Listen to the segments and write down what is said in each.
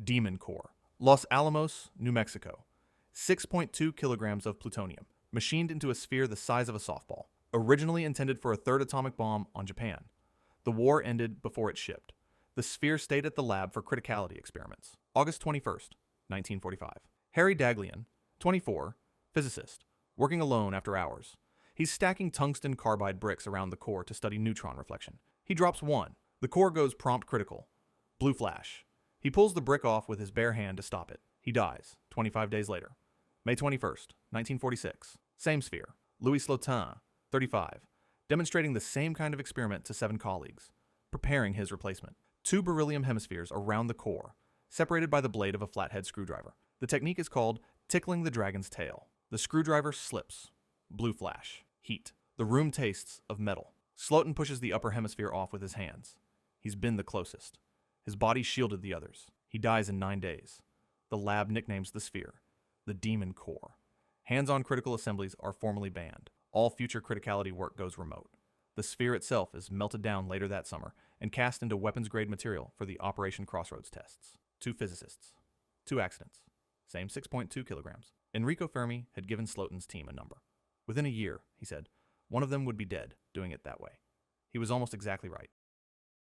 Demon Core, Los Alamos, New Mexico. 6.2 kilograms of plutonium, machined into a sphere the size of a softball, originally intended for a third atomic bomb on Japan. The war ended before it shipped. The sphere stayed at the lab for criticality experiments. August 21st, 1945. Harry Daghlian, 24, physicist, working alone after hours. He's stacking tungsten carbide bricks around the core to study neutron reflection. He drops one. The core goes prompt critical. Blue flash. He pulls the brick off with his bare hand to stop it. He dies, 25 days later. May 21st, 1946. Same sphere. Louis Slotin, 35, demonstrating the same kind of experiment to 7 colleagues, preparing his replacement. 2 beryllium hemispheres around the core, separated by the blade of a flathead screwdriver. The technique is called tickling the dragon's tail. The screwdriver slips. Blue flash. Heat. The room tastes of metal. Slotin pushes the upper hemisphere off with his hands. He's been the closest. His body shielded the others. He dies in 9 days. The lab nicknames the sphere the Demon Core. Hands-on critical assemblies are formally banned. All future criticality work goes remote. The sphere itself is melted down later that summer and cast into weapons-grade material for the Operation Crossroads tests. 2 physicists. 2 accidents. Same 6.2 kilograms. Enrico Fermi had given Slotin's team a number. Within a year, he said, one of them would be dead doing it that way. He was almost exactly right.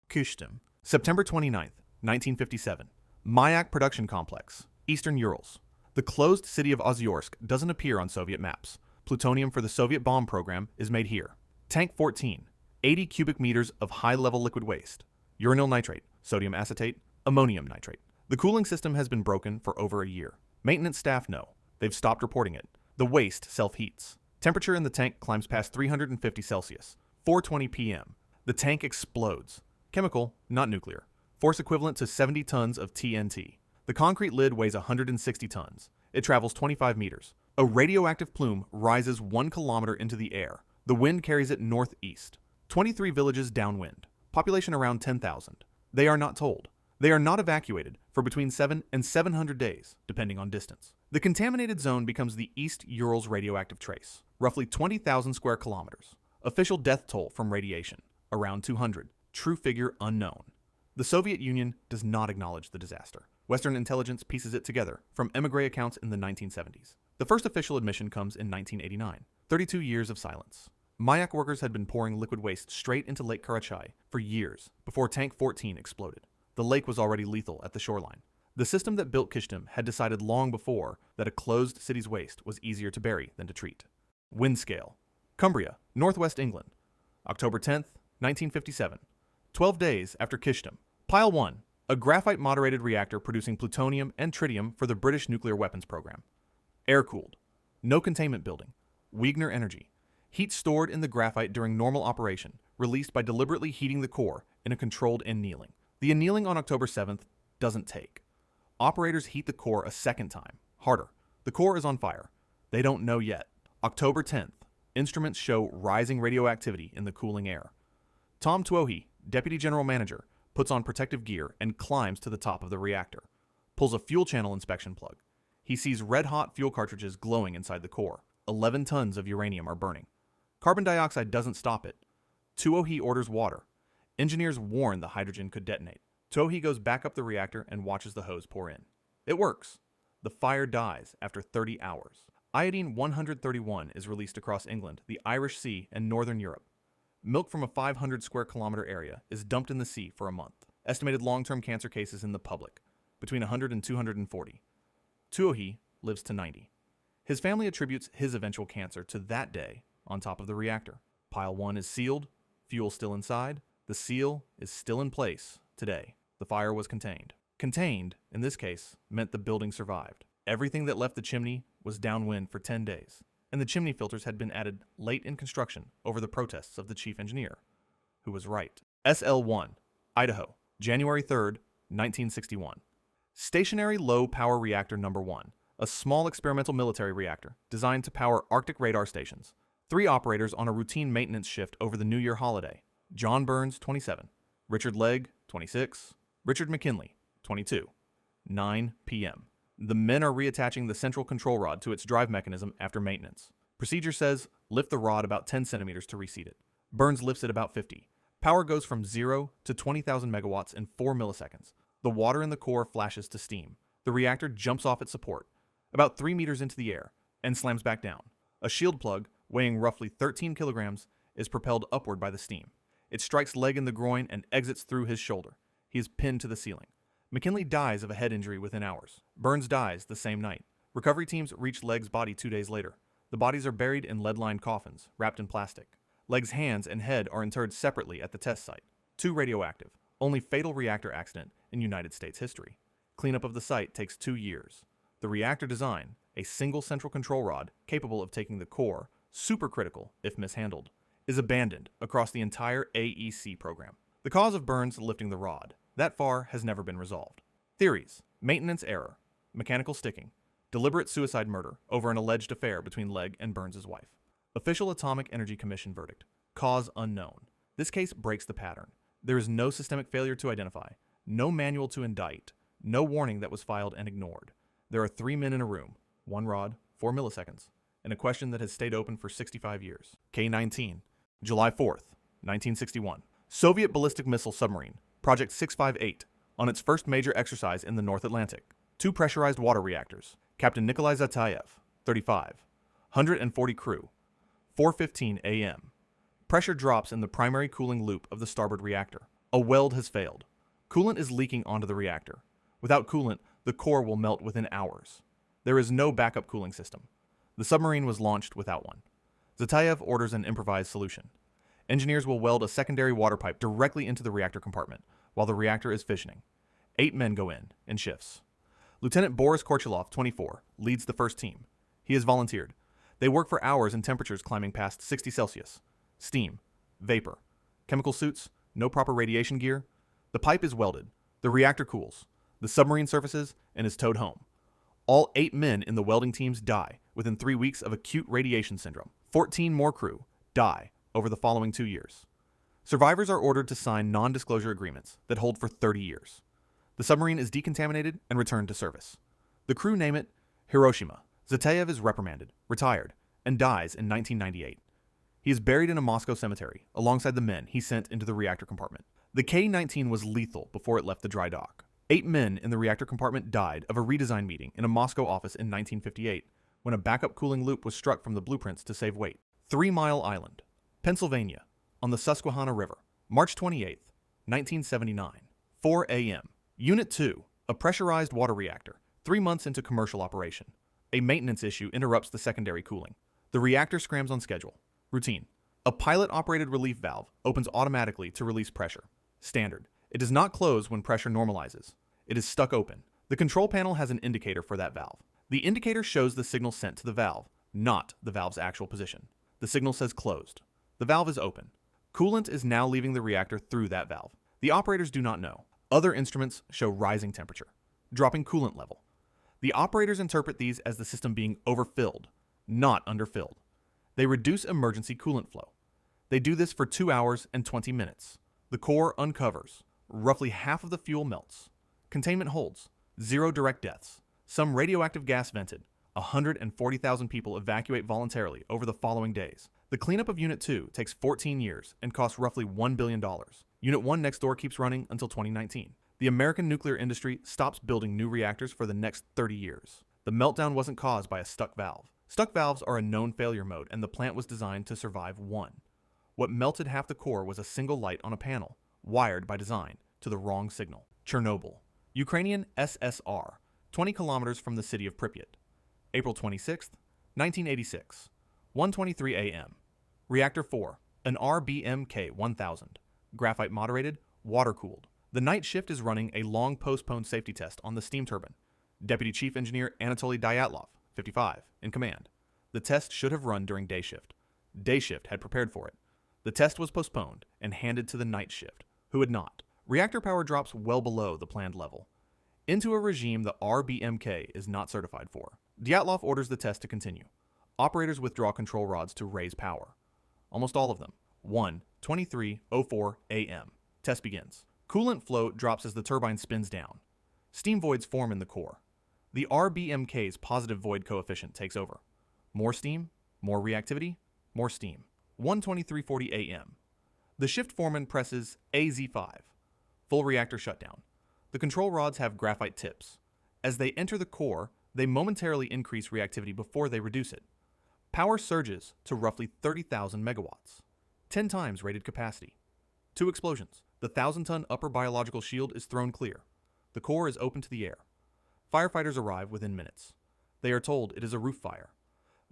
Kyshtym, September 29th, 1957. Mayak Production Complex, Eastern Urals. The closed city of Ozyorsk doesn't appear on Soviet maps. Plutonium for the Soviet bomb program is made here. Tank 14, 80 cubic meters of high-level liquid waste. Uranyl nitrate, sodium acetate, ammonium nitrate. The cooling system has been broken for over a year. Maintenance staff know. They've stopped reporting it. The waste self-heats. Temperature in the tank climbs past 350 Celsius. 4:20 p.m. The tank explodes. Chemical, not nuclear. Force equivalent to 70 tons of TNT. The concrete lid weighs 160 tons. It travels 25 meters. A radioactive plume rises 1 kilometer into the air. The wind carries it northeast. 23 villages downwind. Population around 10,000. They are not told. They are not evacuated for between 7 and 700 days, depending on distance. The contaminated zone becomes the East Urals radioactive trace, roughly 20,000 square kilometers. Official death toll from radiation, around 200. True figure unknown. The Soviet Union does not acknowledge the disaster. Western intelligence pieces it together from emigre accounts in the 1970s. The first official admission comes in 1989. 32 years of silence. Mayak workers had been pouring liquid waste straight into Lake Karachay for years before Tank 14 exploded. The lake was already lethal at the shoreline. The system that built Kyshtym had decided long before that a closed city's waste was easier to bury than to treat. Windscale, Cumbria, northwest England. October 10th, 1957. 12 days after Kyshtym. Pile 1. A graphite-moderated reactor producing plutonium and tritium for the British nuclear weapons program. Air-cooled. No containment building. Wegener energy. Heat stored in the graphite during normal operation, released by deliberately heating the core in a controlled annealing. The annealing on October 7th doesn't take. Operators heat the core a second time, harder. The core is on fire. They don't know yet. October 10th. Instruments show rising radioactivity in the cooling air. Tom Tuohy, Deputy General Manager, puts on protective gear and climbs to the top of the reactor. Pulls a fuel channel inspection plug. He sees red-hot fuel cartridges glowing inside the core. 11 tons of uranium are burning. Carbon dioxide doesn't stop it. Tuohy orders water. Engineers warn the hydrogen could detonate. Tuohy goes back up the reactor and watches the hose pour in. It works. The fire dies after 30 hours. Iodine-131 is released across England, the Irish Sea, and northern Europe. Milk from a 500 square kilometer area is dumped in the sea for a month. Estimated long-term cancer cases in the public, between 100 and 240. Tuohy lives to 90. His family attributes his eventual cancer to that day on top of the reactor. Pile 1 is sealed, fuel still inside. The seal is still in place today. The fire was contained. Contained, in this case, meant the building survived. Everything that left the chimney was downwind for 10 days, and the chimney filters had been added late in construction over the protests of the chief engineer, who was right. SL-1, Idaho, January 3rd, 1961. Stationary Low Power Reactor No. 1, a small experimental military reactor designed to power Arctic radar stations. 3 operators on a routine maintenance shift over the New Year holiday. John Burns, 27. Richard Legg, 26. Richard McKinley, 22. 9 p.m. The men are reattaching the central control rod to its drive mechanism after maintenance. Procedure says lift the rod about 10 centimeters to reseat it. Burns lifts it about 50. Power goes from 0 to 20,000 megawatts in 4 milliseconds. The The water in the core flashes to steam. The reactor jumps off its support, about 3 meters into the air, and slams back down. A shield plug, weighing roughly 13 kilograms, is propelled upward by the steam. It strikes Legg in the groin and exits through his shoulder. He is pinned to the ceiling. McKinley dies of a head injury within hours. Burns dies the same night. Recovery teams reach Legg's body 2 days later. The bodies are buried in lead-lined coffins, wrapped in plastic. Legg's hands and head are interred separately at the test site. 2 radioactive, only fatal reactor accident in United States history. Cleanup of the site takes 2 years. The reactor design, a single central control rod capable of taking the core, supercritical if mishandled, is abandoned across the entire AEC program. The cause of Burns lifting the rod, that far, has never been resolved. Theories: maintenance error, mechanical sticking, deliberate suicide murder over an alleged affair between Legg and Burns' wife. Official Atomic Energy Commission verdict: cause unknown. This case breaks the pattern. There is no systemic failure to identify, no manual to indict, no warning that was filed and ignored. There are 3 men in a room, 1 rod, 4 milliseconds, and a question that has stayed open for 65 years. K-19, July 4th, 1961. Soviet ballistic missile submarine, Project 658, on its first major exercise in the North Atlantic. 2 pressurized water reactors. Captain Nikolai Zatayev, 35. 140 crew. 4:15 a.m. Pressure drops in the primary cooling loop of the starboard reactor. A weld has failed. Coolant is leaking onto the reactor. Without coolant, the core will melt within hours. There is no backup cooling system. The submarine was launched without one. Zatayev orders an improvised solution. Engineers will weld a secondary water pipe directly into the reactor compartment while the reactor is fissioning. 8 men go in shifts. Lieutenant Boris Korchilov, 24, leads the first team. He has volunteered. They work for hours in temperatures climbing past 60 Celsius. Steam, vapor, chemical suits, no proper radiation gear. The pipe is welded. The reactor cools. The submarine surfaces and is towed home. All 8 men in the welding teams die within 3 weeks of acute radiation syndrome. 14 more crew die over the following 2 years. Survivors are ordered to sign non-disclosure agreements that hold for 30 years. The submarine is decontaminated and returned to service. The crew name it Hiroshima. Zatayev is reprimanded, retired, and dies in 1998. He is buried in a Moscow cemetery alongside the men he sent into the reactor compartment. The K-19 was lethal before it left the dry dock. 8 men in the reactor compartment died of a redesign meeting in a Moscow office in 1958 when a backup cooling loop was struck from the blueprints to save weight. 3 Mile Island, Pennsylvania, on the Susquehanna River, March 28, 1979, 4 a.m. Unit 2, a pressurized water reactor, 3 months into commercial operation. A maintenance issue interrupts the secondary cooling. The reactor scrams on schedule. Routine. A pilot-operated relief valve opens automatically to release pressure. Standard. It does not close when pressure normalizes. It is stuck open. The control panel has an indicator for that valve. The indicator shows the signal sent to the valve, not the valve's actual position. The signal says closed. The valve is open. Coolant is now leaving the reactor through that valve. The operators do not know. Other instruments show rising temperature, dropping coolant level. The operators interpret these as the system being overfilled, not underfilled. They reduce emergency coolant flow. They do this for 2 hours and 20 minutes. The core uncovers. Roughly half of the fuel melts. Containment holds. 0 direct deaths. Some radioactive gas vented. 140,000 people evacuate voluntarily over the following days. The cleanup of Unit 2 takes 14 years and costs roughly $1 billion. Unit 1 next door keeps running until 2019. The American nuclear industry stops building new reactors for the next 30 years. The meltdown wasn't caused by a stuck valve. Stuck valves are a known failure mode, and the plant was designed to survive one. What melted half the core was a single light on a panel, wired by design to the wrong signal. Chernobyl, Ukrainian SSR, 20 kilometers from the city of Pripyat. April 26, 1986, 1:23 a.m. Reactor 4, an RBMK-1000, graphite moderated, water cooled. The night shift is running a long postponed safety test on the steam turbine. Deputy Chief Engineer Anatoly Dyatlov, 55, in command. The test should have run during day shift. Day shift had prepared for it. The test was postponed and handed to the night shift, who had not. Reactor power drops well below the planned level, into a regime the RBMK is not certified for. Dyatlov orders the test to continue. Operators withdraw control rods to raise power. Almost all of them. 1:23:04 a.m. Test begins. Coolant flow drops as the turbine spins down. Steam voids form in the core. The RBMK's positive void coefficient takes over. More steam, more reactivity, more steam. 1:23:40 a.m. The shift foreman presses AZ5. Full reactor shutdown. The control rods have graphite tips. As they enter the core, they momentarily increase reactivity before they reduce it. Power surges to roughly 30,000 megawatts, 10 times rated capacity. 2 explosions. The 1,000-ton upper biological shield is thrown clear. The core is open to the air. Firefighters arrive within minutes. They are told it is a roof fire.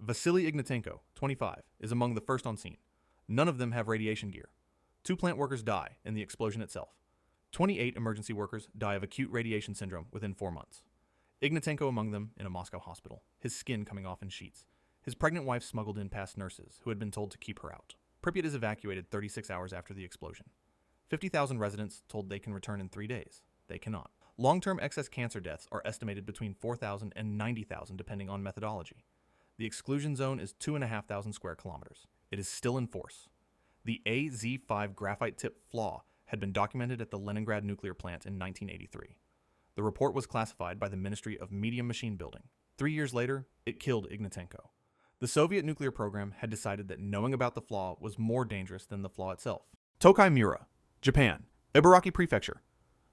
Vasily Ignatenko, 25, is among the first on scene. None of them have radiation gear. 2 plant workers die in the explosion itself. 28 emergency workers die of acute radiation syndrome within 4 months. Ignatenko among them in a Moscow hospital, his skin coming off in sheets. His pregnant wife smuggled in past nurses who had been told to keep her out. Pripyat is evacuated 36 hours after the explosion. 50,000 residents told they can return in 3 days. They cannot. Long-term excess cancer deaths are estimated between 4,000 and 90,000 depending on methodology. The exclusion zone is 2,500 square kilometers. It is still in force. The AZ-5 graphite tip flaw had been documented at the Leningrad nuclear plant in 1983. The report was classified by the Ministry of Medium Machine Building. 3 years later, it killed Ignatenko. The Soviet nuclear program had decided that knowing about the flaw was more dangerous than the flaw itself. Tokaimura, Japan, Ibaraki Prefecture,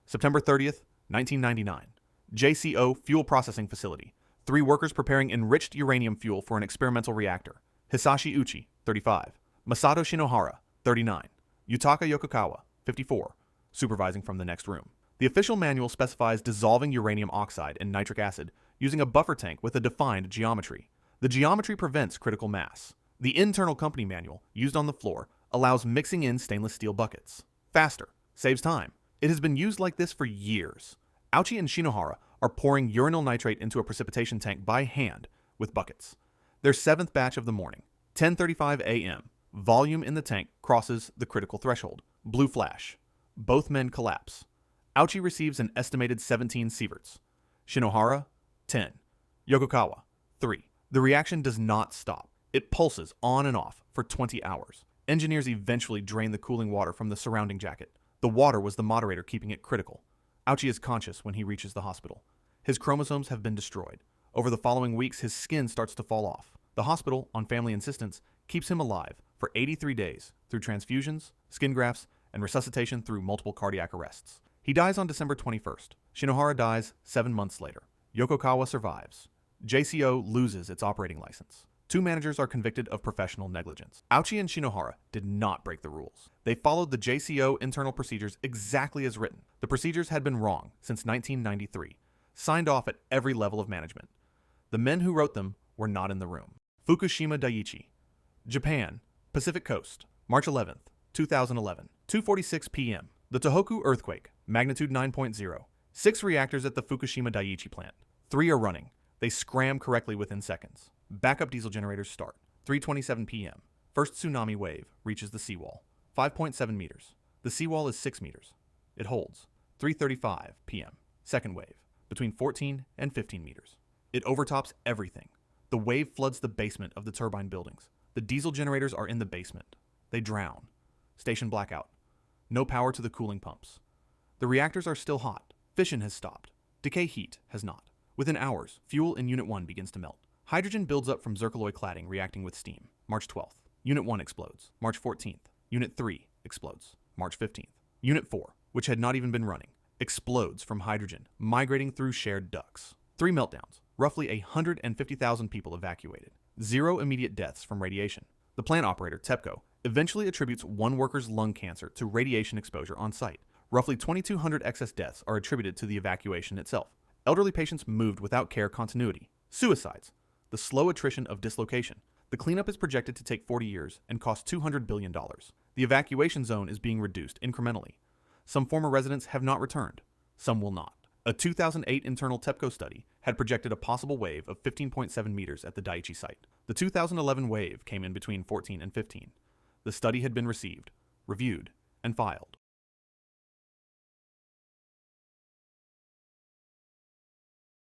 September 30th, 1999. JCO Fuel Processing Facility. 3 workers preparing enriched uranium fuel for an experimental reactor. Hisashi Uchi, 35. Masato Shinohara, 39. Yutaka Yokokawa, 54, supervising from the next room. The official manual specifies dissolving uranium oxide and nitric acid using a buffer tank with a defined geometry. The geometry prevents critical mass. The internal company manual, used on the floor, allows mixing in stainless steel buckets. Faster, saves time. It has been used like this for years. Auchi and Shinohara are pouring uranyl nitrate into a precipitation tank by hand with buckets. Their 7th batch of the morning, 10:35 a.m. Volume in the tank crosses the critical threshold. Blue flash. Both men collapse. Auchi receives an estimated 17 sieverts. Shinohara, 10. Yokokawa, 3. The reaction does not stop. It pulses on and off for 20 hours. Engineers eventually drain the cooling water from the surrounding jacket. The water was the moderator keeping it critical. Auchi is conscious when he reaches the hospital. His chromosomes have been destroyed. Over the following weeks, his skin starts to fall off. The hospital, on family insistence, keeps him alive for 83 days through transfusions, skin grafts, and resuscitation through multiple cardiac arrests. He dies on December 21st. Shinohara dies 7 months later. Yokokawa survives. JCO loses its operating license. 2 managers are convicted of professional negligence. Auchi and Shinohara did not break the rules. They followed the JCO internal procedures exactly as written. The procedures had been wrong since 1993, signed off at every level of management. The men who wrote them were not in the room. Fukushima Daiichi, Japan, Pacific Coast, March 11th, 2011, 2:46 p.m. The Tohoku earthquake, magnitude 9.0. 6 reactors at the Fukushima Daiichi plant. 3 are running. They scram correctly within seconds. Backup diesel generators start. 3:27 p.m. First tsunami wave reaches the seawall. 5.7 meters. The seawall is 6 meters. It holds. 3:35 p.m. Second wave, between 14 and 15 meters. It overtops everything. The wave floods the basement of the turbine buildings. The diesel generators are in the basement. They drown. Station blackout. No power to the cooling pumps. The reactors are still hot. Fission has stopped. Decay heat has not. Within hours, fuel in Unit 1 begins to melt. Hydrogen builds up from zircaloy cladding reacting with steam. March 12th. Unit 1 explodes. March 14th. Unit 3 explodes. March 15th. Unit 4, which had not even been running, explodes from hydrogen, migrating through shared ducts. 3 meltdowns. Roughly 150,000 people evacuated. 0 immediate deaths from radiation. The plant operator, TEPCO, eventually attributes 1 worker's lung cancer to radiation exposure on site. Roughly 2,200 excess deaths are attributed to the evacuation itself. Elderly patients moved without care continuity. Suicides. The slow attrition of dislocation. The cleanup is projected to take 40 years and cost $200 billion. The evacuation zone is being reduced incrementally. Some former residents have not returned. Some will not. A 2008 internal TEPCO study had projected a possible wave of 15.7 meters at the Daiichi site. The 2011 wave came in between 14 and 15. The study had been received, reviewed, and filed.